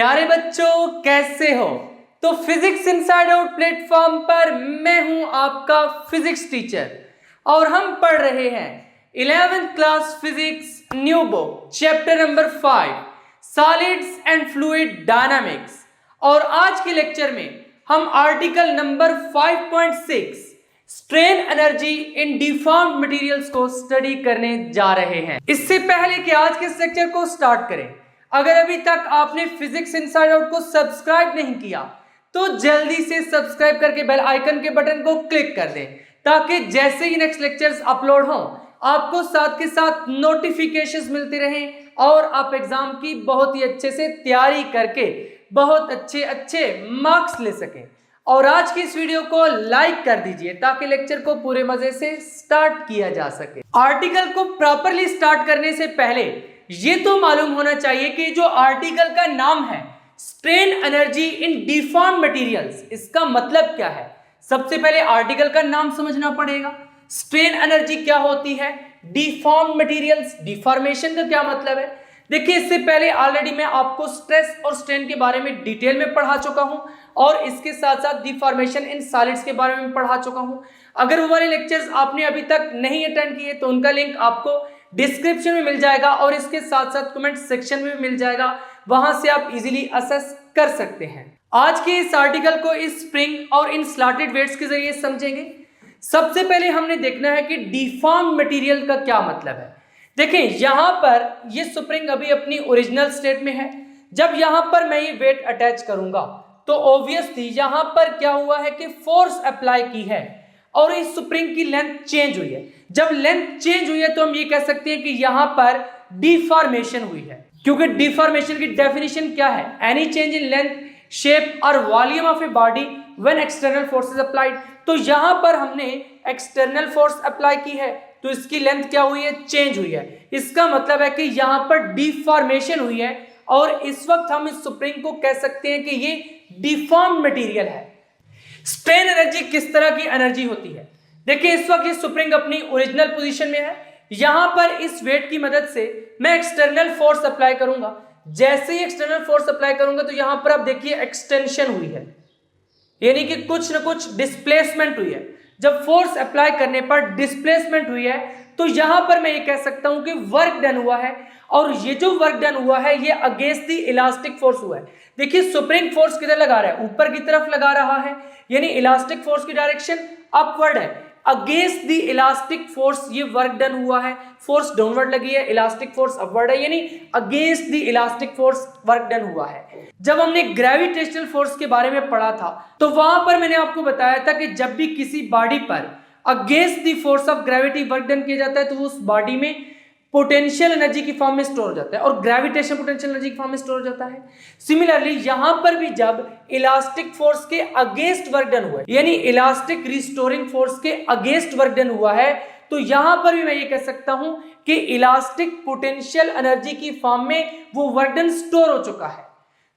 प्यारे बच्चों, कैसे हो? तो फिजिक्स इनसाइड आउट प्लेटफॉर्म पर मैं हूं आपका फिजिक्स टीचर और हम पढ़ रहे हैं 11th class physics new book chapter number 5 solids and fluid dynamics. और आज के लेक्चर में हम article number 5.6 strain energy in deformed materials को स्टडी करने जा रहे हैं। इससे पहले कि आज के इस लेक्चर को स्टार्ट करें, अगर अभी तक आपने फिजिक्स इनसाइड आउट को सब्सक्राइब नहीं किया तो जल्दी से सब्सक्राइब करके बेल आइकन के बटन को क्लिक कर दें, ताकि जैसे ही नेक्स्ट लेक्चर्स अपलोड हों आपको साथ के साथ नोटिफिकेशंस मिलती रहें और आप एग्जाम की बहुत ही अच्छे से तैयारी करके बहुत अच्छे मार्क्स ले सकें। और आज की इस वीडियो को लाइक कर दीजिए ताकि लेक्चर को पूरे मजे से स्टार्ट किया जा सके। आर्टिकल को प्रॉपरली स्टार्ट करने से पहले ये तो मालूम होना चाहिए कि जो आर्टिकल का नाम है strain energy in deformed materials, इसका मतलब क्या है। सबसे पहले आर्टिकल का नाम समझना पड़ेगा। स्ट्रेन एनर्जी क्या होती है, डिफॉर्म्ड मटेरियल्स, डिफॉर्मेशन का क्या मतलब है। देखिए, इससे पहले ऑलरेडी मैं आपको स्ट्रेस और स्ट्रेन के बारे में डिटेल में पढ़ा चुका हूं और इसके साथ साथ डिफॉर्मेशन इन सॉलिड्स के बारे में पढ़ा चुका हूं। अगर वो वाले लेक्चर्स आपने अभी तक नहीं अटेंड किए तो उनका लिंक आपको डिस्क्रिप्शन में मिल जाएगा और इसके साथ साथ कमेंट सेक्शन में भी मिल जाएगा, वहां से आप इजीली असेस कर सकते हैं। आज के इस आर्टिकल को इस स्प्रिंग और इन स्लॉटेड वेट्स के जरिए समझेंगे। सबसे पहले हमने देखना है कि डिफॉर्म्ड मटेरियल का क्या मतलब है। देखिए, यहां पर ये स्प्रिंग अभी अपनी ओरिजिनल स्टेट में है। जब यहां पर मैं ये वेट अटैच करूंगा तो ऑब्वियसली यहां पर क्या हुआ है कि फोर्स अप्लाई की है और इस स्प्रिंग की लेंथ चेंज हुई है। जब लेंथ चेंज हुई है तो हम ये कह सकते हैं कि यहां पर डिफॉर्मेशन हुई है, क्योंकि डिफॉर्मेशन की डेफिनेशन क्या है, any change in length, shape और volume of a body when external force is applied. तो यहां पर हमने एक्सटर्नल फोर्स अप्लाई की है तो इसकी लेंथ क्या हुई है, चेंज हुई है। इसका मतलब है कि यहां पर डिफॉर्मेशन हुई है और इस वक्त हम इस स्प्रिंग को कह सकते हैं कि ये डिफॉर्म्ड मटेरियल है। स्ट्रेन एनर्जी किस तरह की एनर्जी होती है। देखिए, इस वक्त ये स्प्रिंग अपनी ओरिजिनल पोजीशन में है। यहां पर इस वेट की मदद से मैं एक्सटर्नल फोर्स अप्लाई करूंगा। जैसे ही एक्सटर्नल फोर्स अप्लाई करूंगा तो यहां पर आप देखिए एक्सटेंशन हुई है, यानी कि कुछ ना कुछ डिस्प्लेसमेंट हुई है। जब फोर्स अप्लाई करने पर डिस्प्लेसमेंट हुई है तो यहां पर मैं ये कह सकता हूं कि वर्क डन हुआ है और ये जो वर्क डन हुआ है ये अगेंस्ट द इलास्टिक फोर्स हुआ है। देखिए, स्प्रिंग फोर्स किधर लगा रहा है, ऊपर की तरफ लगा रहा है, यानी इलास्टिक फोर्स की डायरेक्शन अपवर्ड है। अगेंस्ट द इलास्टिक फोर्स ये वर्क डन हुआ है, फोर्स डाउनवर्ड लगी है, इलास्टिक फोर्स अपवर्ड है, यानी against the elastic force work done हुआ है। जब हमने ग्रेविटेशनल फोर्स के बारे में पढ़ा था तो वहां पर मैंने आपको बताया था कि जब भी किसी बॉडी पर against the force of gravity work done किया जाता है तो उस बॉडी में पोटेंशियल एनर्जी की फॉर्म में स्टोर हो जाता है और ग्रेविटेशन पोटेंशियल एनर्जी की फॉर्म में स्टोर हो जाता है। सिमिलरली यहां पर भी जब इलास्टिक फोर्स के अगेंस्ट वर्क डन हुआ है, यानी इलास्टिक रिस्टोरिंग फोर्स के अगेंस्ट वर्क डन हुआ है, तो यहां पर भी मैं ये कह सकता हूं कि इलास्टिक पोटेंशियल एनर्जी की फॉर्म में वो वर्क डन स्टोर हो चुका है।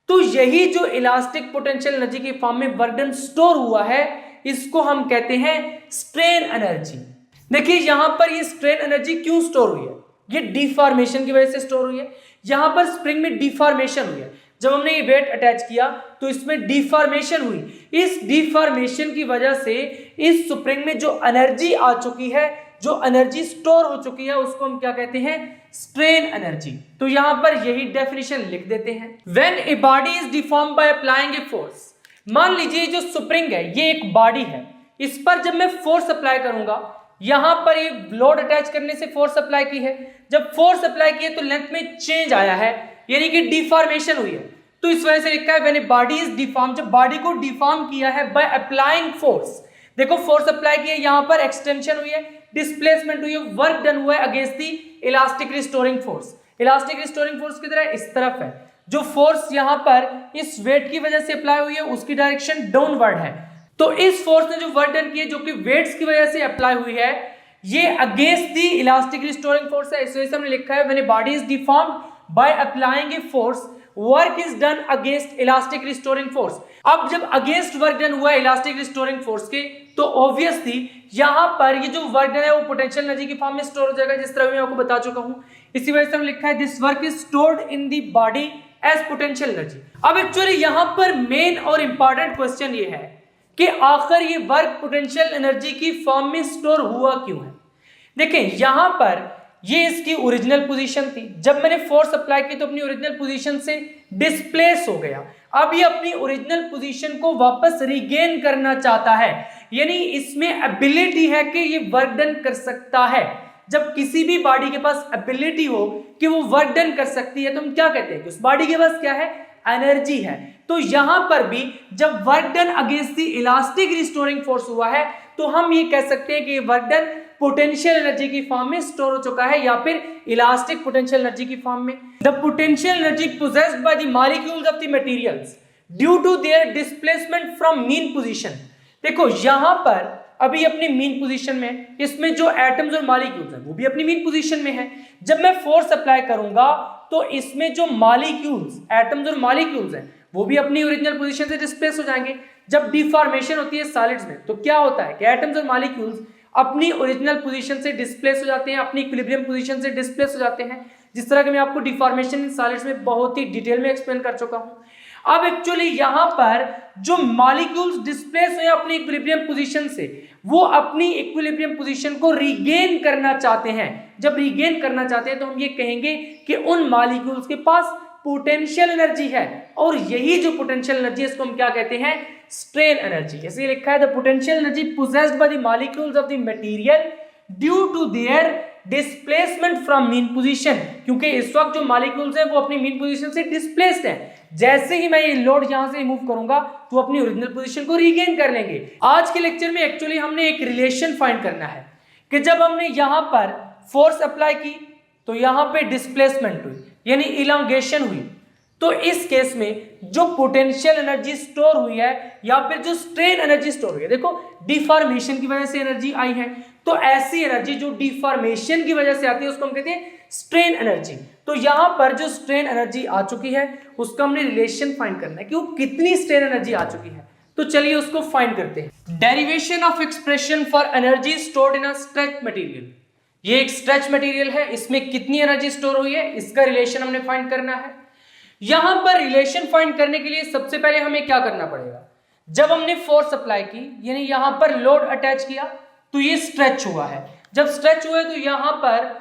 तो यही जो इलास्टिक पोटेंशियल एनर्जी की फॉर्म में वर्क डन स्टोर हुआ है, इसको हम कहते हैं स्ट्रेन एनर्जी। देखिए, यहां पर ये स्ट्रेन एनर्जी क्यों स्टोर हुई है, ये डिफॉर्मेशन की वजह से स्टोर हुई है। यहां पर स्प्रिंग में डिफॉर्मेशन हुई है। जब हमने ये वेट अटैच किया तो इसमें डिफॉर्मेशन हुई। इस डिफॉर्मेशन की वजह से इस स्प्रिंग में जो एनर्जी आ चुकी है, जो एनर्जी स्टोर हो चुकी है, उसको हम क्या कहते हैं, स्ट्रेन एनर्जी। तो यहां पर यही डेफिनेशन लिख देते हैं। When a body is deformed by applying a force, मान लीजिए जो स्प्रिंग है ये एक बॉडी है, इस पर जब मैं फोर्स अप्लाई करूंगा, यहां पर एक लोड अटैच करने से फोर्स अप्लाई की है, जब फोर्स अप्लाई की है तो लेंथ में चेंज आया है, यानी कि डिफॉर्मेशन हुई है। तो इस वजह से लिखा है when a body is deformed, जब बॉडी को डिफॉर्म किया है बाय अप्लाइंग फोर्स। देखो, फोर्स अप्लाई किया, यहां पर एक्सटेंशन हुई है, डिस्प्लेसमेंट हुई है, वर्क डन हुआ है against the elastic restoring force. Elastic restoring force किधर है, इस तरफ है। जो फोर्स यहां पर इस वेट की वजह से अप्लाई हुई है उसकी डायरेक्शन डाउनवर्ड है। तो इस फोर्स ने जो वर्क डन किया जो कि वेट्स की वजह से अप्लाई हुई है, ये against the elastic restoring force है। इस वजह से हमने लिखा है when a body is deformed by applying a force work is done against elastic restoring force. अब जब अगेंस्ट वर्क डन हुआ इलास्टिक रिस्टोरिंग फोर्स के, तो ऑब्वियसली यहां पर ये जो वर्क डन है वो पोटेंशियल एनर्जी की फॉर्म में स्टोर हो जाएगा, जिस तरह मैं आपको बता चुका हूं। इसी वजह से हमने लिखा है this work is stored in the body as potential energy. अब एक्चुअली यहां पर मेन और इंपॉर्टेंट क्वेश्चन ये है कि आखिर ये वर्क पोटेंशियल एनर्जी की फॉर्म में स्टोर हुआ क्यों है। देखें यहां पर ये इसकी ओरिजिनल पोजीशन थी, जब मैंने फोर्स अप्लाई की तो अपनी ओरिजिनल पोजीशन से डिस्प्लेस हो गया। अब ये अपनी ओरिजिनल पोजीशन को वापस रिगेन करना चाहता है, यानी इसमें एबिलिटी है कि ये वर्क डन कर सकता है। जब किसी भी बॉडी के पास एबिलिटी हो कि वो वर्क डन कर सकती है तो हम क्या कहते हैं कि उस बॉडी के पास क्या है, एनर्जी है। तो यहां पर भी जब work done against the elastic restoring force हुआ है तो हम ये कह सकते हैं कि वर्क डन पोटेंशियल एनर्जी की फॉर्म में स्टोर हो चुका है या फिर इलास्टिक पोटेंशियल एनर्जी की फॉर्म में। The potential energy possessed by the molecules of the materials due to their displacement from mean position. देखो यहां पर अभी अपनी मीन पोजीशन में, इसमें जो एटम्स और मॉलिक्यूल्स हैं वो भी अपनी मीन पोजीशन में है। जब मैं फोर्स अप्लाई करूंगा तो इसमें जो मॉलिक्यूल्स, एटम्स और मॉलिक्यूल्स हैं वो भी अपनी ओरिजिनल पोजीशन से डिस्प्लेस हो जाएंगे। जब डिफॉर्मेशन होती है सॉलिड्स में तो क्या होता है कि एटम्स और मॉलिक्यूल्स अपनी ओरिजिनल पोजीशन से डिस्प्लेस हो जाते हैं, अपनी इक्विलिब्रियम पोजीशन से डिस्प्लेस हो जाते हैं, जिस तरह कि मैं आपको डिफॉर्मेशन इन सॉलिड्स में बहुत ही डिटेल में एक्सप्लेन कर चुका हूं। अब एक्चुअली यहां पर जो मॉलिक्यूल्स डिस्प्लेस हुए अपनी इक्विलिब्रियम पोजीशन से, वो अपनी इक्विलिब्रियम पोजीशन को रीगेन करना चाहते हैं। जब रीगेन करना चाहते हैं तो हम ये कहेंगे कि उन मॉलिक्यूल्स के पास पोटेंशियल एनर्जी है, और यही जो पोटेंशियल एनर्जी है इसको हम क्या कहते हैं, स्ट्रेन एनर्जी। ऐसे लिखा है the potential energy possessed by the molecules of the material due to their displacement from mean position, क्योंकि इस वक्त जो मॉलिक्यूल्स हैं वो अपनी मीन पोजीशन से डिस्प्लेस्ड हैं। जैसे ही मैं ये लोड यहां से रिमूव करूंगा तो अपनी ओरिजिनल पोजीशन को रीगेन कर लेंगे। आज के लेक्चर में एक्चुअली हमने एक रिलेशन फाइंड करना है कि जब हमने यहां पर फोर्स अप्लाई की तो यहां पे डिस्प्लेसमेंट हुई यानी इलांगेशन हुई, तो इस केस में जो पोटेंशियल एनर्जी स्टोर हुई है या फिर जो स्ट्रेन एनर्जी स्टोर हुई है, देखो डिफॉर्मेशन की वजह से एनर्जी आई है, तो ऐसी एनर्जी जो डिफॉर्मेशन की वजह से आती है उसको हम कहते हैं स्ट्रेन एनर्जी। तो यहां पर जो स्ट्रेन एनर्जी आ चुकी है उसका हमने रिलेशन फाइंड करना है कि वो कितनी स्ट्रेन एनर्जी आ चुकी है। तो चलिए उसको फाइंड करते हैं। Derivation of expression for energy stored in a stretch material. ये एक स्ट्रेच मटेरियल है, इसमें कितनी एनर्जी स्टोर हुई है इसका रिलेशन हमने फाइंड करना है। यहां पर रिलेशन फाइंड करने के लिए सबसे पहले हमें क्या करना पड़ेगा, जब हमने फोर्स अप्लाई की यानी यहां पर लोड अटैच किया तो ये स्ट्रेच हुआ है। जब स्ट्रेच हुआ है तो यहां पर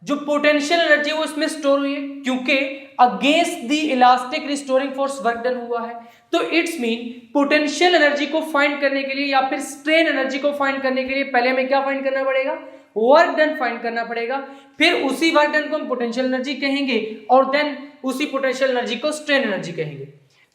जो पोटेंशियल एनर्जी वो इसमें स्टोर हुई है, क्योंकि against the elastic restoring force work done हुआ है। तो इट्स मीन पोटेंशियल एनर्जी को फाइंड करने के लिए या फिर स्ट्रेन एनर्जी को फाइंड करने के लिए पहले हमें क्या फाइंड करना पड़ेगा, वर्क डन फाइंड करना पड़ेगा। फिर उसी वर्क डन को हम पोटेंशियल एनर्जी कहेंगे और देन उसी पोटेंशियल एनर्जी को स्ट्रेन एनर्जी कहेंगे।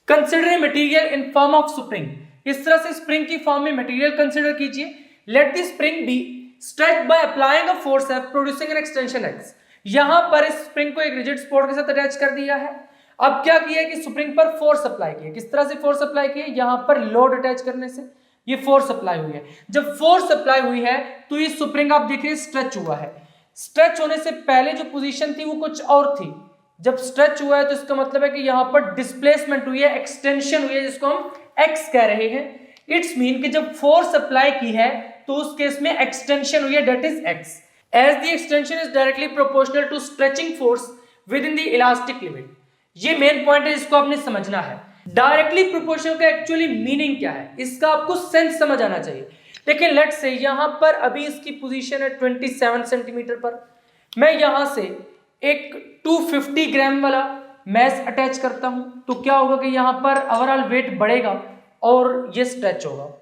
Consider material in form of spring. इस तरह से स्प्रिंग की फॉर्म में मटेरियल कंसिडर कीजिए। Let the spring be stretched by applying a force F producing an extension X। यहां पर इस स्प्रिंग को एक रिजिड सपोर्ट के साथ अटैच कर दिया है। अब क्या किया कि स्प्रिंग पर फोर्स अप्लाई किया। किस तरह से फोर्स अप्लाई किया, यहां पर लोड अटैच करने से ये फोर्स अप्लाई हुई है। जब फोर्स अप्लाई हुई है तो ये स्प्रिंग आप देख रहे हैं स्ट्रेच हुआ है। स्ट्रेच होने से पहले जो पोजीशन थी वो कुछ और थी, जब स्ट्रेच हुआ है तो इसका मतलब है कि यहां पर डिस्प्लेसमेंट हुई है, एक्सटेंशन हुई है, जिसको हम एक्स कह रहे हैं। इट्स मीन कि जब फोर्स अप्लाई की है तो उस केस में एक्सटेंशन हुई है, that is X. As the extension is directly proportional to stretching force within the elastic limit. ये मेन पॉइंट है, इसको आपने समझना है। डायरेक्टली प्रोपोर्शनल का एक्चुअली मीनिंग क्या है, इसका आपको सेंस समझ आना चाहिए। देखिए लेट्स से यहां पर अभी इसकी पोजीशन है 27 सेंटीमीटर पर, मैं यहां से एक 250 ग्राम वाला मैस अटैच करता हूं तो क्या होगा कि यहां पर ओवरऑल वेट बढ़ेगा और ये स्ट्रेच होगा।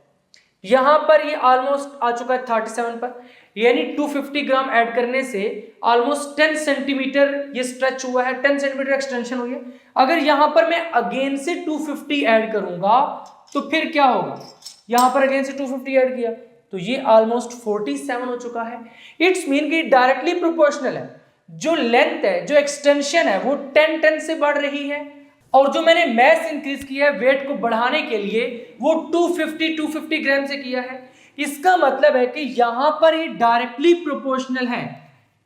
यहां पर ये ऑलमोस्ट आ चुका है 37 पर, यानी 250 ग्राम ऐड करने से ऑलमोस्ट 10 सेंटीमीटर ये स्ट्रेच हुआ है, 10 सेंटीमीटर एक्सटेंशन हुई है। अगर यहां पर मैं अगेन से 250 ऐड करूंगा तो फिर क्या होगा, यहां पर अगेन से 250 ऐड किया तो ये ऑलमोस्ट 47 हो चुका है। इट्स मीन कि डायरेक्टली प्रोपोर्शनल है, जो लेंथ है, जो एक्सटेंशन है वो 10 से बढ़ रही है, और जो मैंने मैस इंक्रीज किया है वेट को बढ़ाने के लिए वो 250 ग्राम से किया है। इसका मतलब है कि यहां पर ये डायरेक्टली प्रोपोर्शनल है,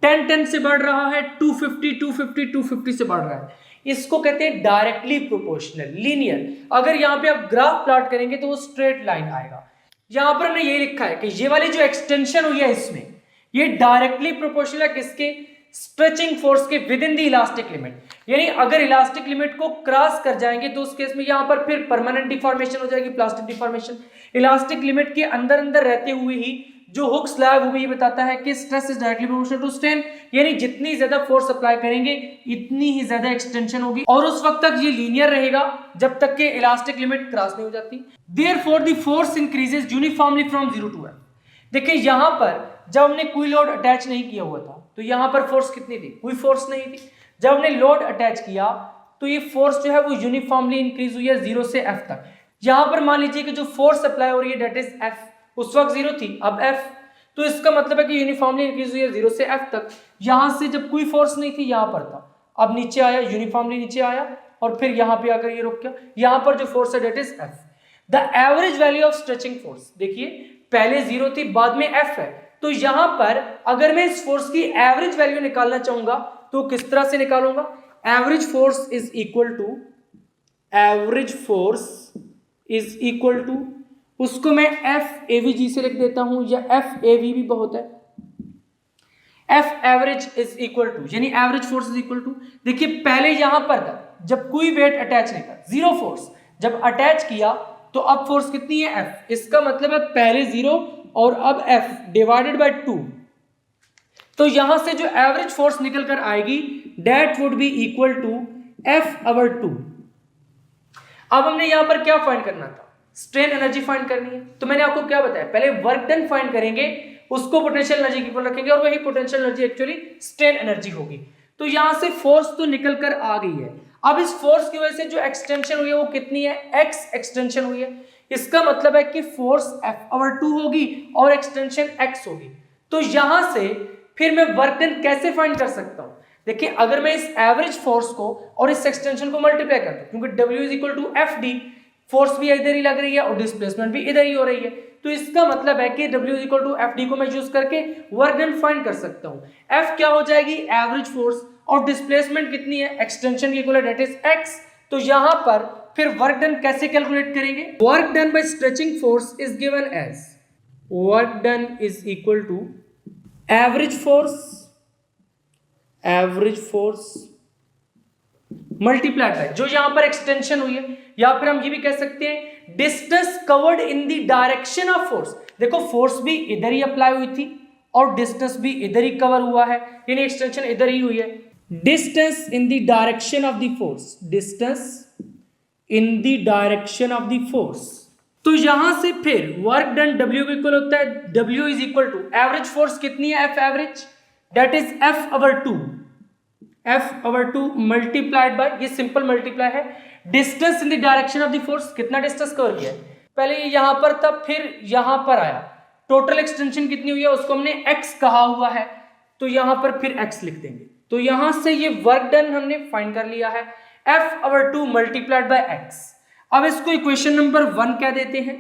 10 से बढ़ रहा है, 250 से बढ़ रहा है। इसको कहते हैं डायरेक्टली प्रोपोर्शनल, लीनियर। अगर यहां पे आप ग्राफ प्लॉट करेंगे तो वो स्ट्रेट लाइन आएगा। यहां पर हमने ये लिखा है कि ये वाली जो एक्सटेंशन हुई है इसमें ये डायरेक्टली प्रोपोर्शनल है किसके, स्ट्रेचिंग फोर्स के with in the elastic limit, यानी अगर इलास्टिक लिमिट को क्रॉस कर जाएंगे तो उस केस में यहां पर फिर परमानेंट डिफॉर्मेशन हो जाएगी, प्लास्टिक डिफॉर्मेशन। इलास्टिक लिमिट के अंदर अंदर रहते हुए ही जो हुक्स लॉ है वो भी ये बताता है कि stress is directly proportional to strain, यानी जितनी ज्यादा फोर्स अप्लाई करेंगे इतनी ही ज्यादा एक्सटेंशन होगी, और उस वक्त तक ये लीनियर रहेगा जब तक कि इलास्टिक लिमिट क्रॉस नहीं हो जाती। Therefore the force increases uniformly from 0 to F। देखिए यहां पर जब हमने कोई लोड अटैच नहीं किया हुआ था तो यहां पर फोर्स कितनी थी, कोई फोर्स नहीं थी। जब हमने लोड अटैच किया तो ये फोर्स जो है वो यूनिफॉर्मली इंक्रीज हुई है 0 से F तक। यहां पर मान लीजिए कि जो फोर्स अप्लाई हो रही है डेट इज F, उस वक्त 0 थी, अब F, तो इसका मतलब है कि यूनिफॉर्मली इंक्रीज हुई है 0 से F तक। यहां से जब कोई फोर्स नहीं थी यहां पर था, अब नीचे आया, यूनिफॉर्मली नीचे आया और फिर यहां पे आकर ये रुक गया। यहां पर जो फोर्स है that is F। The average value of stretching force, देखिए पहले 0 थी बाद में F है, तो यहां पर अगर मैं इस फोर्स की एवरेज वैल्यू निकालना चाहूंगा तो किस तरह से निकालूंगा, average force is equal to उसको मैं एफ एवीजी से लिख देता हूं, या एफ एवी भी बहुत है, F average is equal to, यानी average force is equal to, देखिए पहले यहां पर था जब कोई वेट अटैच नहीं था, 0 फोर्स, जब अटैच किया तो अब फोर्स कितनी है F, इसका मतलब है पहले 0 और अब F डिवाइडेड बाय 2, तो यहां से जो एवरेज फोर्स निकल कर आएगी that would be equal to F/2। अब हमने यहां पर क्या फाइंड करना था, स्ट्रेन एनर्जी फाइंड करनी है। तो मैंने आपको क्या बताया, पहले वर्क डन फाइंड करेंगे, उसको पोटेंशियल एनर्जी के इक्वल रखेंगे और वही potential energy actually strain energy होगी। तो यहां से फोर्स तो निकल कर आ गई है, अब इस फोर्स की वजह से जो एक्सटेंशन हुई है वो कितनी है, x एक्सटेंशन हुई है, इसका मतलब है कि फोर्स F/2 होगी और एक्सटेंशन x होगी। तो यहां से फिर मैं वर्क डन कैसे फाइंड कर सकता हूं, देखिए अगर मैं इस एवरेज फोर्स को और इस एक्सटेंशन को मल्टीप्लाई करता हूं, क्योंकि W = FD, फोर्स भी इधर ही लग रही है और डिस्प्लेसमेंट भी इधर ही हो रही है, तो इसका मतलब है कि W = FD को मैं यूज करके वर्क डन फाइंड कर सकता हूं। F क्या हो जाएगी, एवरेज फोर्स, और डिस्प्लेसमेंट कितनी है, एक्सटेंशन की इक्वल दैट इज x। तो यहां पर फिर वर्क डन कैसे कैलकुलेट करेंगे, work done by stretching force is given as work done is equal to average force multiplied by जो यहां पर एक्सटेंशन हुई है, या फिर हम ये भी कह सकते हैं distance covered in the direction of force. देखो फोर्स भी इधर ही अप्लाई हुई थी और डिस्टेंस भी इधर ही कवर हुआ है, यानी एक्सटेंशन इधर ही हुई है। Distance in the direction of the force, distance in the direction of the force, तो यहां से फिर वर्क डन W को इक्वल होता है W is equal to average force कितनी है, F average, that is F/2 multiplied by, ये सिंपल मल्टीप्लाई है, distance in the direction of the force, कितना डिस्टेंस कवर किया है, पहले ये यहां पर था फिर यहां पर आया, टोटल एक्सटेंशन कितनी हुई है उसको हमने x कहा हुआ है, तो यहां पर फिर x लिख देंगे। तो यहां से ये वर्क डन हमने फाइंड कर लिया है, F/2 मल्टीप्लाइड बाय x। अब इसको इक्वेशन नंबर 1 कह देते हैं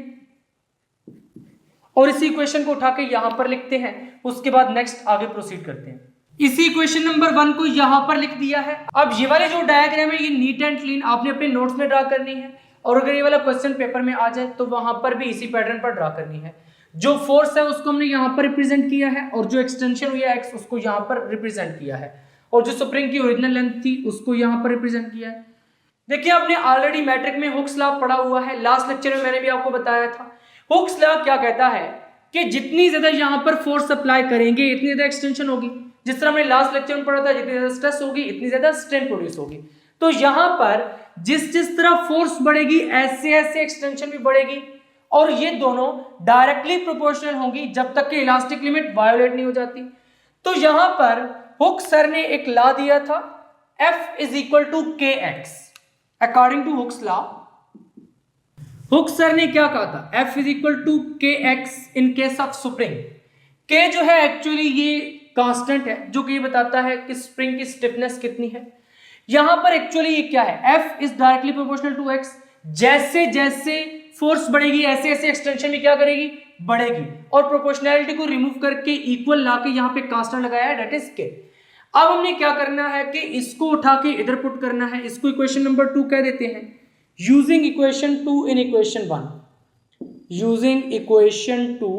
और इसी इक्वेशन को उठा के यहां पर लिखते हैं, उसके बाद नेक्स्ट आगे प्रोसीड करते हैं। इसी इक्वेशन नंबर 1 को यहां पर लिख दिया है। अब ये वाले जो डायग्राम है ये नीट एंड क्लीन आपने अपने नोट्स में ड्रा करनी है, और अगर ये वाला क्वेश्चन पेपर में आ जाए तो वहां पर भी इसी पैटर्न पर ड्रा करनी है। जो फोर्स है उसको हमने यहां पर रिप्रेजेंट किया है, और जो एक्सटेंशन हुई है x उसको यहां पर रिप्रेजेंट किया है, और जो स्प्रिंग की ओरिजिनल लेंथ थी उसको यहां पर रिप्रेजेंट किया है। देखिए आपने ऑलरेडी मैट्रिक में हुक्स लॉ पढ़ा हुआ है, लास्ट लेक्चर में मैंने भी आपको बताया था। हुक्स लॉ क्या कहता है कि जितनी ज्यादा यहां पर फोर्स अप्लाई करेंगे इतनी ज्यादा एक्सटेंशन होगी, जिस तरह हमने लास्ट लेक्चर में पढ़ा था, जितनी ज्यादा स्ट्रेस होगी इतनी ज्यादा स्ट्रेन प्रोड्यूस होगी। तो यहां पर जिस तरह फोर्स बढ़ेगी ऐसे ऐसे एक्सटेंशन भी बढ़ेगी, और ये दोनों डायरेक्टली प्रोपोर्शनल होंगी जब तक कि इलास्टिक लिमिट वायोलेट नहीं हो जाती। तो यहां पर हुक सर ने एक लॉ दिया था F = kx। According to Hooke's law Hooke sir ने क्या कहा था, F = kx in case of spring. k जो है एक्चुअली ये कांस्टेंट है जो कि ये बताता है कि स्प्रिंग की स्टिफनेस कितनी है। यहां पर एक्चुअली ये क्या है, F is directly proportional to x। जैसे जैसे फोर्स बढ़ेगी ऐसे ऐसे एक्सटेंशन भी क्या करेगी, बढ़ेगी, और प्रोपोर्शनैलिटी को रिमूव करके इक्वल लाके यहां पे कांस्टेंट लगाया है दैट इज k। अब हमने क्या करना है कि इसको उठा के इधर पुट करना है, इसको इक्वेशन नंबर 2 कह देते हैं, using equation 2 in equation 1, using equation 2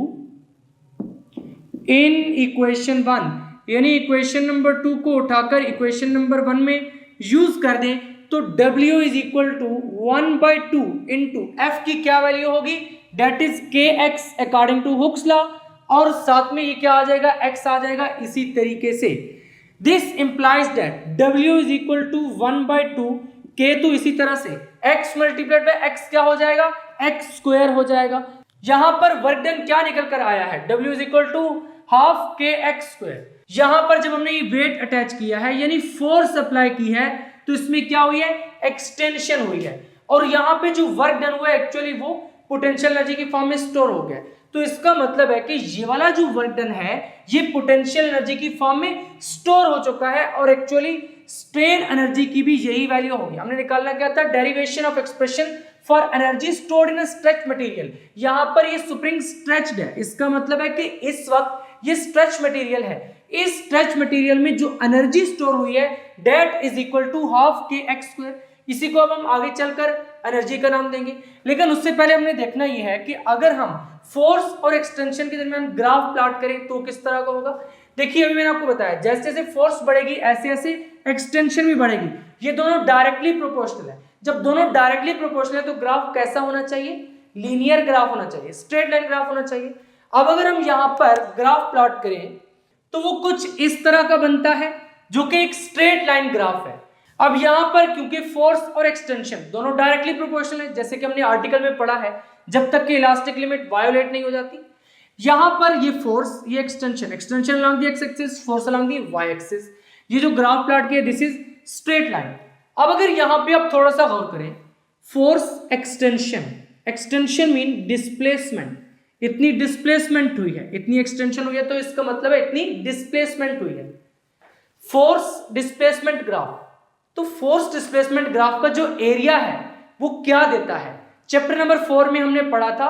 in equation 1। यानी इक्वेशन नंबर 2 को उठाकर इक्वेशन नंबर 1 में यूज कर दें तो W is equal to 1/2 into F की क्या वैल्यू होगी, that is kx according to Hooke's law, और साथ में ये क्या आ जाएगा, x आ जाएगा। इसी तरीके से this implies that W is equal to 1/2 k, तो इसी तरह से x मल्टीप्लाइड बाय x क्या हो जाएगा, x स्क्वायर हो जाएगा। यहां पर वर्क डन क्या निकल कर आया है, W is equal to half kx square. यहां पर जब हमने ये वेट अटैच किया है यानी फोर्स अप्लाई की है तो इसमें क्या हुई है, एक्सटेंशन हुई है, और यहां पे जो वर्क डन हुआ है एक्चुअली वो पोटेंशियल एनर्जी की फॉर्म में स्टोर हो गया। तो इसका मतलब है कि ये वाला जो वर्क डन है ये पोटेंशियल एनर्जी की फॉर्म में स्टोर हो चुका है, और एक्चुअली स्ट्रेन एनर्जी की भी यही वैल्यू होगी। हमने निकालना क्या था, derivation of expression for energy stored in a stretch material. यहां पर ये स्प्रिंग स्ट्रेच्ड है, इसका मतलब है कि इस वक्त ये स्ट्रेच मटेरियल है। इस स्ट्रेच मटेरियल में जो एनर्जी स्टोर हुई है that is equal to half kx square. इसी को अब हम आगे चलकर एनर्जी का नाम देंगे, लेकिन उससे पहले हमने देखना ये है कि अगर हम फोर्स और एक्सटेंशन के दरमियान ग्राफ प्लॉट करें तो किस तरह का होगा। देखिए अभी मैंने आपको बताया जैसे जैसे फोर्स बढ़ेगी ऐसे ऐसे एक्सटेंशन भी बढ़ेगी, ये दोनों डायरेक्टली प्रोपोर्शनल है। जब दोनों डायरेक्टली प्रोपोर्शनल है तो ग्राफ कैसा होना चाहिए, लीनियर ग्राफ होना चाहिए, स्ट्रेट लाइन ग्राफ होना चाहिए। अब अगर हम यहां पर ग्राफ प्लॉट करें तो वो कुछ इस तरह का बनता है जो कि एक स्ट्रेट लाइन ग्राफ है। अब यहां पर क्योंकि फोर्स और एक्सटेंशन दोनों डायरेक्टली प्रोपोर्शनल है, जैसे कि हमने आर्टिकल में पढ़ा है, जब तक कि इलास्टिक लिमिट वायोलेट नहीं हो जाती। यहां पर ये फोर्स, ये extension along the X axis, force along the Y axis. ये जो ग्राफ प्लॉट किया दिस इज स्ट्रेट लाइन। अब अगर यहां पे आप थोड़ा सा गौर करें, फोर्स एक्सटेंशन मीन डिस्प्लेसमेंट, इतनी डिस्प्लेसमेंट हुई है, इतनी एक्सटेंशन हुई है, तो इसका मतलब है इतनी डिस्प्लेसमेंट हुई है। फोर्स डिस्प्लेसमेंट ग्राफ, तो फोर्स डिस्प्लेसमेंट ग्राफ का जो एरिया है वो क्या देता है, चैप्टर नंबर 4 में हमने पढ़ा था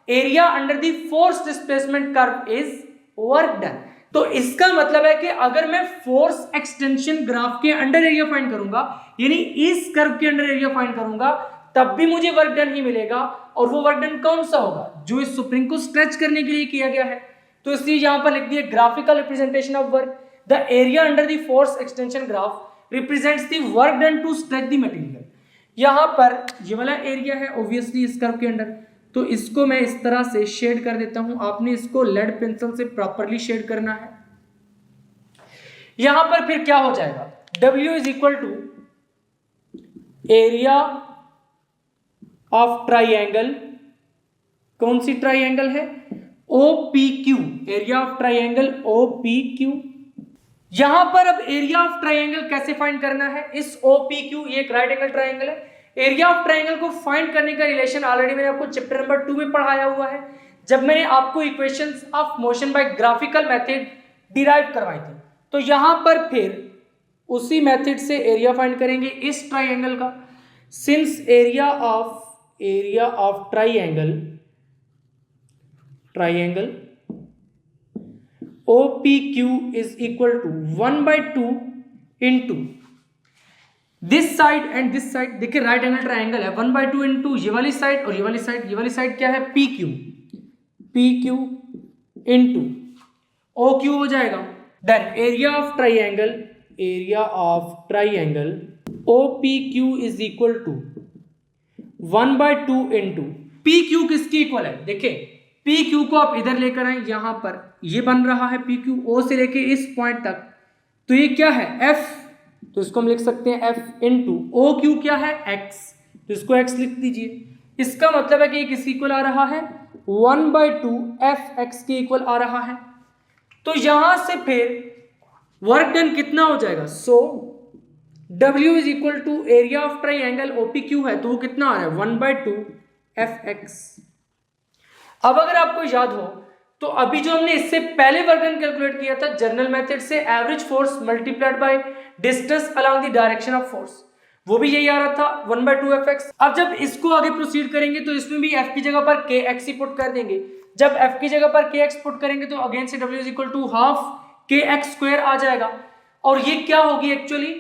area under the force displacement curve is work done. तो इसका मतलब है कि अगर मैं फोर्स एक्सटेंशन ग्राफ के अंडर एरिया फाइंड करूंगा, यानी इस कर्व के अंडर एरिया फाइंड करूंगा, तब भी मुझे वर्क डन ही मिलेगा। और वो वर्क डन कौन सा होगा, जो इस स्प्रिंग को स्ट्रेच करने के लिए किया गया है। तो इसलिए यहां पर लिख दिया graphical representation of work, the area under the force extension graph represents the work done to stretch the material. यहां पर ये वाला एरिया है ऑब्वियसली इस कर्व के अंडर, तो इसको मैं इस तरह से शेड कर देता हूं। आपने इसको लेड पेंसिल से प्रॉपरली शेड करना है। यहां पर फिर क्या हो जाएगा, W is equal to area of triangle, कौन सी ट्राइंगल है, OPQ, area of triangle OPQ। यहां पर अब एरिया ऑफ ट्राइंगल कैसे फाइंड करना है, इस OPQ, ये एक राइट एंगल ट्राइंगल है। एरिया ऑफ ट्राइंगल को फाइंड करने का रिलेशन ऑलरेडी मैंने आपको चैप्टर नंबर 2 में पढ़ाया हुआ है, जब मैंने आपको equations of motion by graphical method derive करवाई थी। तो यहां पर फिर उसी मेथड से एरिया फाइंड करेंगे इस ट्राइंगल का। Since area of triangle OPQ is equal to 1/2 into this side and this side. देखिए राइट एंगल ट्राइंगल है, 1/2 इंटू ये वाली साइड और ये वाली साइड। ये वाली साइड क्या है, PQ इंटू OQ हो जाएगा। Then area of triangle OPQ is equal to 1/2 into PQ किसकी इक्वल है, देखिए PQ को आप इधर लेकर आए, यहां पर ये बन रहा है PQ, O से लेके इस पॉइंट तक, तो ये क्या है F, तो इसको हम लिख सकते हैं F इंटू OQ क्या है X, तो इसको X लिख दीजिए। इसका मतलब है कि ये किसकी इक्वल आ रहा है, 1/2 FX के इक्वल आ रहा है। तो यहां से फिर वर्क डन कितना हो जाएगा, so W is equal to area of triangle OPQ है, तो वो कितना आ रहा है 1/2 FX। अब अगर आपको याद हो तो अभी जो हमने इससे पहले वर्क डन कैलकुलेट किया था जनरल मेथड से, average force multiplied by distance along the direction of force, वो भी यही आ रहा था 1/2 FX। अब जब इसको आगे प्रोसीड करेंगे तो इसमें भी F की जगह पर KX ही पुट कर देंगे। जब F की जगह पर KX पुट करेंगे तो अगेन से W is equal to half KX square आ जाएगा, और ये क्या होगी एक्चुअली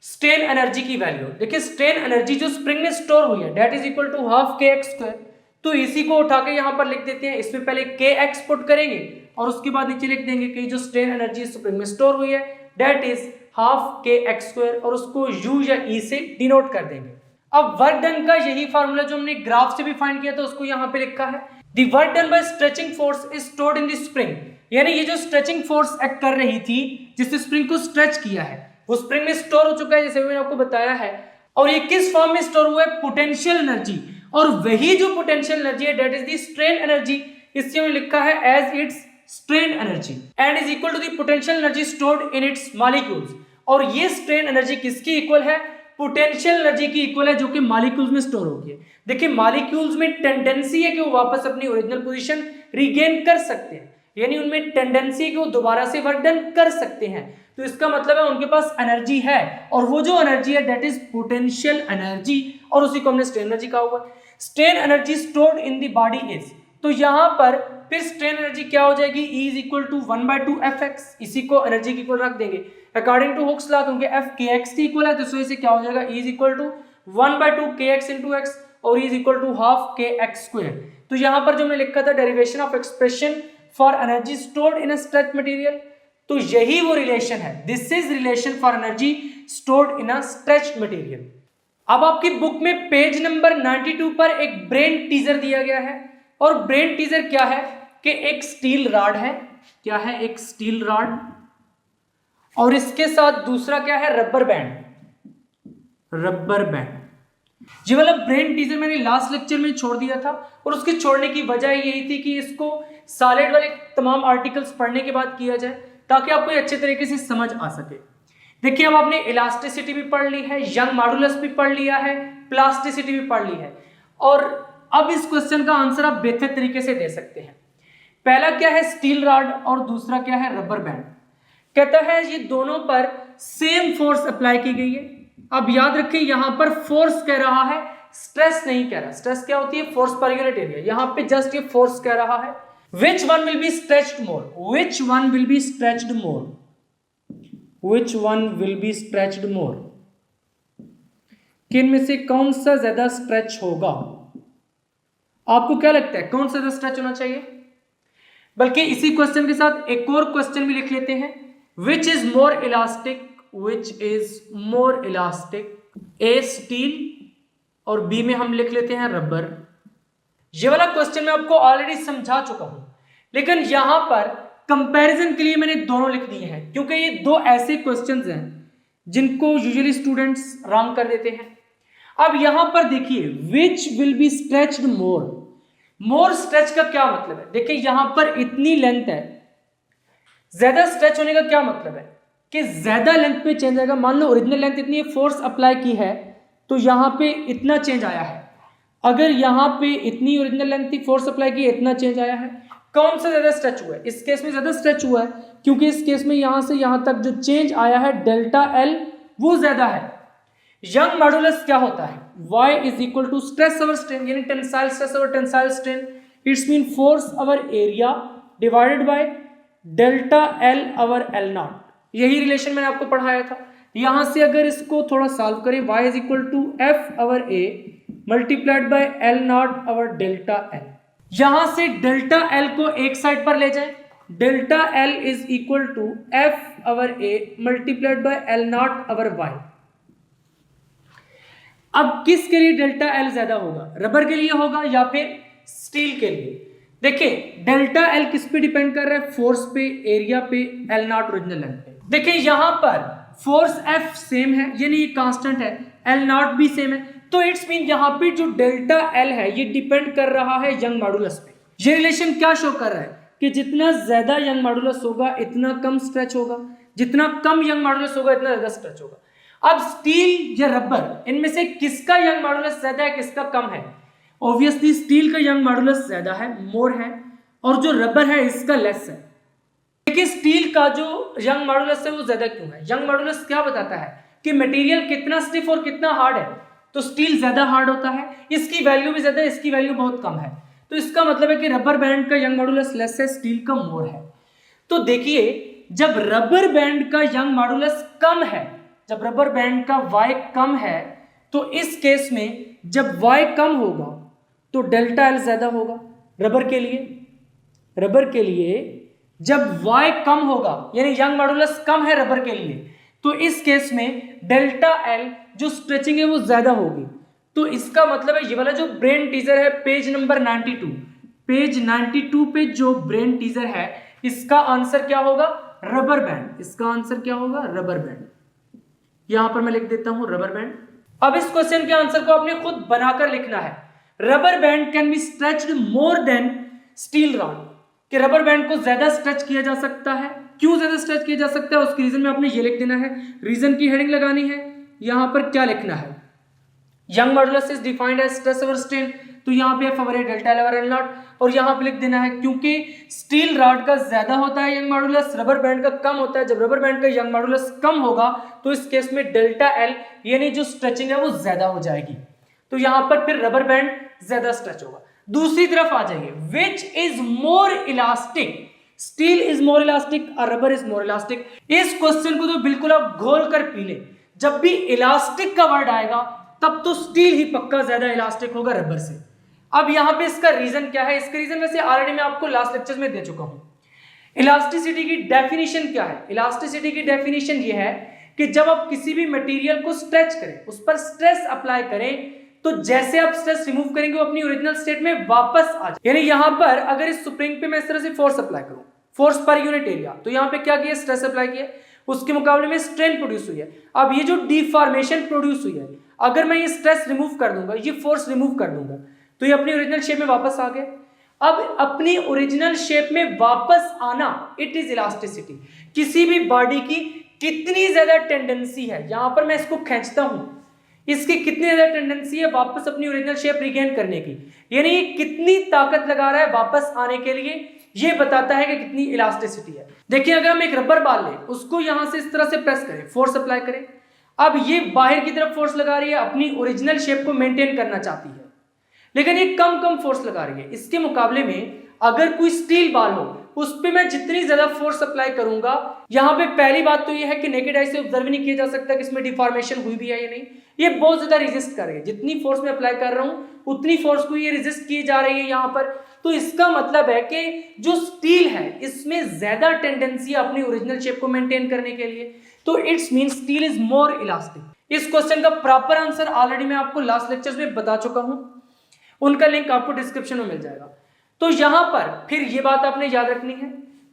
स्ट्रेन एनर्जी की वैल्यू। देखिए स्ट्रेन एनर्जी जो स्प्रिंग में स्टोर हुई है that is equal to half KX square. तो इसी को उठा के यहां पर लिख देते हैं, इसमें पहले KX पुट करेंगे और उसके बाद नीचे लिख देंगे कि जो स्ट्रेन एनर्जी स्प्रिंग में स्टोर हुई है डेट इज हाफ kx² और उसको u या e से डिनोट कर देंगे। अब वर्क डन का यही फार्मूला जो हमने ग्राफ से भी फाइंड किया था उसको यहाँ पे लिखा है। The work done by stretching force is stored in the spring, यानी ये जो स्ट्रेचिंग फोर्स एक्ट कर रही थी जिससे स्प्रिंग को स्ट्रेच किया है वो स्प्रिंग में स्टोर हो चुका है जैसे मैंने आपको बताया है। और ये किस फॉर्म में स्टोर हुआ है? पोटेंशियल एनर्जी, और वही जो पोटेंशियल एनर्जी है that is the strain energy, इससे हमने लिखा है as its strain energy and is equal to the potential energy stored in its molecules. और ये स्ट्रेन एनर्जी किसकी इक्वल है? पोटेंशियल एनर्जी की इक्वल है जो कि मॉलिक्यूल्स में स्टोर होगी है। देखिए मॉलिक्यूल्स में टेंडेंसी है कि वो वापस अपनी ओरिजिनल पोजीशन रीगेन कर सकते हैं, यानी उनमें टेंडेंसी है कि वो दोबारा से वर्क डन कर सकते हैं। तो इसका मतलब है उनके पास एनर्जी है और वो जो एनर्जी है डेट इज पोटेंशियल एनर्जी और उसी को हमने स्ट्रेन एनर्जी कहा हुआ है। Strain energy stored in the body is, तो यहाँ पर फिर स्ट्रेन एनर्जी क्या हो जाएगी? E is equal to 1/2 Fx, इसी को एनर्जी की इक्वल रख देंगे अकॉर्डिंग टू हुक्स लॉ, क्योंकि F kx की इक्वल है तो इसी से क्या हो जाएगा? E is equal to 1/2 kx into x और E is equal to half kx²। तो यहाँ पर जो मैंने लिखा था derivation of expression for energy stored in a stretch material, तो यही वो रिलेशन है। This is relation for energy stored in a stretch material. अब आपकी बुक में पेज नंबर 92 पर एक ब्रेन टीजर दिया गया है और ब्रेन टीजर क्या है कि एक स्टील रॉड है। क्या है? एक स्टील रॉड और इसके साथ दूसरा क्या है? Rubber band. रबर बैंड ये वाला ब्रेन टीजर मैंने लास्ट लेक्चर में छोड़ दिया था और उसके छोड़ने की वजह यही थी कि इसको सॉलिड वाले तमाम आर्टिकल्स पढ़ने के बाद किया जाए ताकि आपको अच्छे तरीके से समझ आ सके। देखिए अब आपने इलास्टिसिटी भी पढ़ ली है, यंग मॉडुलस भी पढ़ लिया है, प्लास्टिसिटी भी पढ़ ली है और अब इस क्वेश्चन का आंसर आप बेहतर तरीके से दे सकते हैं। पहला क्या है? स्टील रॉड और दूसरा क्या है? Rubber band. कहता है ये दोनों पर सेम फोर्स अप्लाई की गई है। अब याद रखें यहां पर फोर्स कह रहा है, स्ट्रेस नहीं कह रहा। स्ट्रेस क्या होती है? Force per unit area. यहां पे जस्ट ये फोर्स कह रहा है। Which one will be stretched more? Which one will be stretched more? Which one will be stretched more? किन में से कौन सा ज्यादा स्ट्रेच होगा? आपको क्या लगता है कौन सा ज्यादा स्ट्रेच होना चाहिए? बल्कि इसी क्वेश्चन के साथ एक और क्वेश्चन भी लिख लेते हैं। Which is more elastic? Which is more elastic? A steel और B में हम लिख लेते हैं रबर। ये वाला क्वेश्चन मैं आपको ऑलरेडी समझा चुका हूं, लेकिन यहां पर कंपैरिजन के लिए मैंने दोनों लिख दिए हैं क्योंकि ये दो ऐसे क्वेश्चंस हैं जिनको यूजुअली स्टूडेंट्स रॉन्ग कर देते हैं। अब यहां पर देखिए which will be stretched more. More stretch का क्या मतलब है? देखिए यहां पर इतनी लेंथ है, ज्यादा स्ट्रेच होने का क्या मतलब है कि ज्यादा लेंथ पे चेंज आएगा। मान लो ओरिजिनल लेंथ इतनी है, फोर्स अप्लाई की है तो यहां पे इतना चेंज आया है। अगर यहां पे इतनी ओरिजिनल लेंथ थी, फोर्स अप्लाई की, इतना चेंज आया है। कौन सा ज्यादा स्ट्रेच हुआ है? इस केस में ज्यादा स्ट्रेच हुआ है क्योंकि इस केस में यहां से यहां तक जो चेंज आया है डेल्टा एल वो ज्यादा है। यंग मॉडुलस क्या होता है? y is equal to stress over strain, यानी tensile stress over tensile strain. It's mean force over area divided by delta L over L naught. यही रिलेशन मैंने आपको पढ़ाया था। यहां से अगर इसको थोड़ा सॉल्व करें, y is equal to F over A multiplied by L naught over delta L. यहां से डेल्टा एल को एक साइड पर ले जाएं, delta L is equal to F over A multiplied by L naught over Y. अब किसके लिए डेल्टा एल ज्यादा होगा? रबर के लिए होगा या फिर स्टील के लिए? देखिए डेल्टा एल किस पे डिपेंड कर रहा है? फोर्स पे, एरिया पे, एल नॉट ओरिजिनल लेंथ पे। देखिए यहां पर फोर्स एफ सेम है यानी ये कांस्टेंट है, एल नॉट भी सेम है, तो इट्स मीन यहां पे जो डेल्टा एल है ये डिपेंड कर रहा है यंग मॉडुलस पे। ये रिलेशन क्या शो कर रहा है कि जितना ज्यादा यंग मॉडुलस होगा इतना कम स्ट्रेच होगा, जितना कम यंग मॉडुलस होगा इतना ज्यादा स्ट्रेच होगा। अब स्टील या रबर, इनमें से किसका यंग मॉडुलस ज्यादा है, किसका कम है? ऑब्वियसली स्टील का यंग मॉडुलस ज्यादा है, मोर है, और जो रबर है इसका लेस है। देखिए स्टील का जो यंग मॉडुलस है वो ज्यादा क्यों है? यंग मॉडुलस क्या बताता है कि मटेरियल कितना स्टिफ और कितना हार्ड है, तो स्टील ज्यादा हार्ड होता है, इसकी वैल्यू भी ज्यादा है, इसकी वैल्यू बहुत कम है, तो इसका मतलब है कि रबर बैंड का यंग मॉडुलस लेस है, स्टील का मोर है। तो देखिए जब रबर बैंड का यंग मॉडुलस कम है, जब रबर बैंड का y कम है, तो इस केस में जब y कम होगा तो डेल्टा एल ज्यादा होगा रबर के लिए। रबर के लिए जब y कम होगा यानी यंग मॉडुलस कम है रबर के लिए, तो इस केस में डेल्टा L जो स्ट्रेचिंग है वो ज्यादा होगी। तो इसका मतलब है ये वाला जो ब्रेन टीजर है पेज नंबर 92, पेज 92 पे जो ब्रेन टीजर है इसका आंसर क्या होगा? Rubber band. इसका आंसर क्या होगा? Rubber band. यहां पर मैं लिख देता हूं रबर बैंड। अब इस क्वेश्चन के आंसर को आपने खुद बनाकर लिखना है। Rubber band can be stretched more than steel rod, कि रबर बैंड को ज्यादा स्ट्रेच किया जा सकता है। क्यों ज्यादा स्ट्रेच किया जा सकता है उसकी रीजन में आपने ये लिख देना है, रीजन की हेडिंग लगानी है। यहां पर क्या लिखना है? Young modulus is defined as stress over strain, तो यहाँ पे favourite delta L over L naught, और यहाँ पे लिख देना है क्योंकि स्टील रॉड का ज्यादा होता है यंग मॉडुलस, रबर बैंड का कम होता है। जब रबर बैंड का यंग मॉडुलस कम होगा तो इस केस में डेल्टा L यानी जो स्ट्रेचिंग है वो ज्यादा हो जाएगी, तो यहाँ पर फिर रबर बैंड ज्यादा स्ट्रेच होगा। दूसरी तरफ आ जाइए, which is more elastic, steel is more elastic और रबर इज मोर इलास्टिक। इस क्वेश्चन को तो बिल्कुल आप घोल कर पी ले, जब भी इलास्टिक का वर्ड आएगा तब तो स्टील ही पक्का ज्यादा इलास्टिक होगा रबर से। अब यहां पे इसका रीजन क्या है? इसका रीजन वैसे ऑलरेडी मैं आपको लास्ट लेक्चर्स में दे चुका हूं। इलास्टिसिटी की डेफिनेशन क्या है? इलास्टिसिटी की डेफिनेशन ये है कि जब आप किसी भी मटेरियल को स्ट्रेच करें, उस पर स्ट्रेस अप्लाई करें, तो जैसे आप स्ट्रेस रिमूव करेंगे वो अपनी ओरिजिनल स्टेट में वापस आ जाए। यानी यहां पर अगर इस स्प्रिंग पे मैं इस तरह से फोर्स अप्लाई करूं, फोर्स पर यूनिट एरिया, तो यहां पे क्या किया? स्ट्रेस अप्लाई किया, उसके मुकाबले में स्ट्रेन प्रोड्यूस हुई है। अब ये जो डिफॉर्मेशन प्रोड्यूस हुई है, अगर मैं ये स्ट्रेस रिमूव कर दूंगा, ये फोर्स रिमूव कर दूंगा, तो ये अपनी ओरिजिनल शेप में वापस आ गए। अब अपनी ओरिजिनल शेप में वापस आना, इट इज इलास्टिसिटी। किसी भी बॉडी की कितनी ज्यादा टेंडेंसी है, यहां पर मैं इसको खींचता हूं, इसकी कितनी ज्यादा टेंडेंसी है वापस अपनी ओरिजिनल शेप रिगेन करने की, यानी ये कितनी ताकत लगा रहा है वापस आने के लिए, ये बताता है कि कितनी इलास्टिसिटी है। देखिए अगर हम एक रबर बॉल लें, उसको यहां से इस तरह से प्रेस करें, फोर्स अप्लाई करें, अब ये बाहर की तरफ फोर्स लगा रही है, अपनी ओरिजिनल शेप को मेंटेन करना चाहती है, लेकिन ये कम फोर्स लगा रही है। इसके मुकाबले में अगर कोई स्टील बॉल हो, उस पे मैं जितनी ज्यादा फोर्स अप्लाई करूंगा, यहां पे पहली बात तो ये है कि नेकेड आई से ऑब्जर्व नहीं किया जा सकता कि इसमें डिफॉर्मेशन हुई भी है या नहीं, ये बहुत ज्यादा रेजिस्ट कर रही है। जितनी फोर्स में अप्लाई कर रहा हूं उतनी फोर्स को ये रेजिस्ट की जा रही है यहां पर, तो इसका मतलब है कि जो स्टील है इसमें ज्यादा टेंडेंसी है अपनी ओरिजिनल शेप को मेंटेन करने के लिए, तो it's mean steel is more elastic. इस क्वेश्चन का प्रॉपर आंसर ऑलरेडी मैं आपको लास्ट लेक्चर्स में बता चुका हूं, उनका लिंक आपको डिस्क्रिप्शन में मिल जाएगा। तो यहां पर फिर ये बात आपने याद रखनी है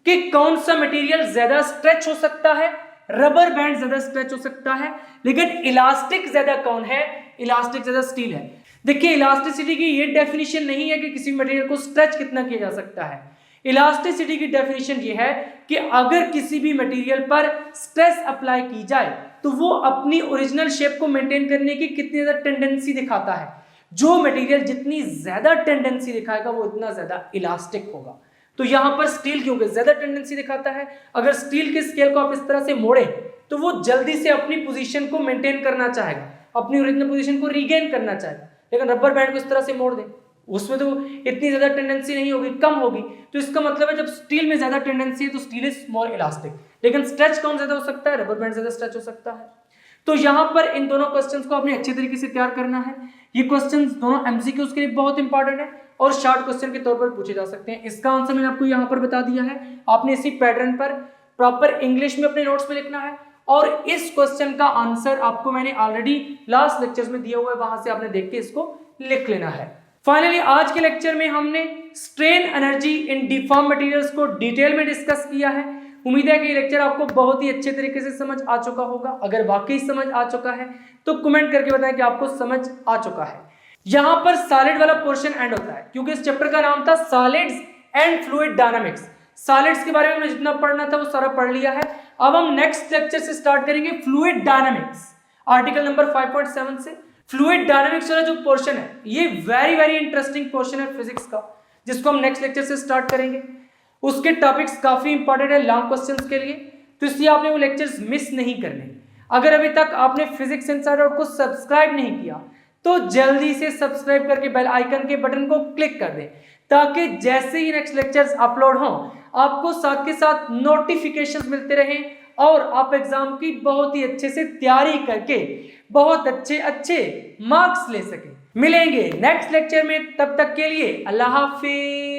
कि कौन सा मटेरियल ज्यादा स्ट्रेच हो सकता है, रबर बैंड ज्यादा स्ट्रेच हो सकता है, लेकिन इलास्टिक ज्यादा कौन है? इलास्टिक ज्यादा स्टील है। देखिए इलास्टिसिटी की ये डेफिनेशन नहीं है कि किसी मटेरियल को स्ट्रेच कितना किया जा सकता है। इलास्टिसिटी की डेफिनेशन ये है कि अगर किसी भी मटेरियल पर स्ट्रेस अप्लाई की जाए तो वो अपनी ओरिजिनल शेप को मेंटेन करने की कितनी ज्यादा टेंडेंसी दिखाता है। जो मटेरियल जितनी ज्यादा टेंडेंसी दिखाएगा वो इतना ज्यादा इलास्टिक होगा। तो यहां पर स्टील क्योंकि ज्यादा टेंडेंसी दिखाता है, अगर स्टील के स्केल को आप इस तरह से मोड़े तो वो जल्दी से अपनी पोजीशन को मेंटेन करना चाहेगा, अपनी ओरिजिनल पोजीशन को रीगेन करना चाहेगा, लेकिन रबर बैंड को इस तरह से मोड़ दे उसमें तो इतनी ज्यादा टेंडेंसी नहीं होगी, कम होगी। तो इसका मतलब है जब स्टील में ज्यादा टेंडेंसी है तो स्टील इज मोर इलास्टिक, लेकिन स्ट्रेच कौन ज्यादा हो सकता है? रबर बैंड ज्यादा स्ट्रेच हो सकता है। तो यहां पर इन दोनों क्वेश्चंस को आपने अच्छे तरीके से तैयार करना है। ये क्वेश्चंस दोनों एमसीक्यूज के लिए बहुत इंपॉर्टेंट है और शॉर्ट क्वेश्चन के तौर पर पूछे जा सकते हैं। इसका आंसर मैंने आपको यहां पर बता दिया है, आपने इसी पैटर्न पर प्रॉपर इंग्लिश में अपने नोट्स में लिखना है, और इस क्वेश्चन का आंसर आपको मैंने ऑलरेडी लास्ट लेक्चर्स में दिया हुआ है, वहां से आपने देख के इसको लिख लेना है। फाइनली आज के लेक्चर में हमने strain energy in deform materials को डिटेल में डिस्कस किया है। उम्मीद है कि ये लेक्चर आपको बहुत ही अच्छे तरीके से समझ आ चुका होगा। अगर वाकई समझ आ चुका है तो कमेंट करके बताएं कि आपको समझ आ चुका है। यहां पर सॉलिड वाला पोर्शन एंड होता है, क्योंकि इस चैप्टर का नाम था solids and fluid dynamics. Solids के बारे में हमने जितना पढ़ना था वो सारा पढ़ लिया है। अब हम नेक्स्ट लेक्चर से स्टार्ट करेंगे फ्लूइड डायनामिक्स, आर्टिकल नंबर 5.7 से। फ्लूइड डायनामिक्स वाला जो पोर्शन है ये वेरी इंटरेस्टिंग पोर्शन है फिजिक्स का, जिसको हम नेक्स्ट लेक्चर से स्टार्ट करेंगे। उसके टॉपिक्स काफी इंपॉर्टेंट है लॉन्ग क्वेश्चंस के लिए, तो इसलिए आपने वो लेक्चर्स मिस नहीं करने। अगर अभी तक आपने फिजिक्स इनसाइडर को सब्सक्राइब नहीं किया तो जल्दी से सब्सक्राइब करके बेल आइकन के बटन को क्लिक कर दें, ताकि जैसे ही नेक्स्ट लेक्चर्स अपलोड हों आपको साथ के साथ नोटिफिकेशंस मिलते रहें और आप एग्जाम की बहुत ही अच्छे से तैयारी करके बहुत अच्छे मार्क्स ले सकें। मिलेंगे नेक्स्ट लेक्चर में, तब तक के लिए अल्लाह हाफिज।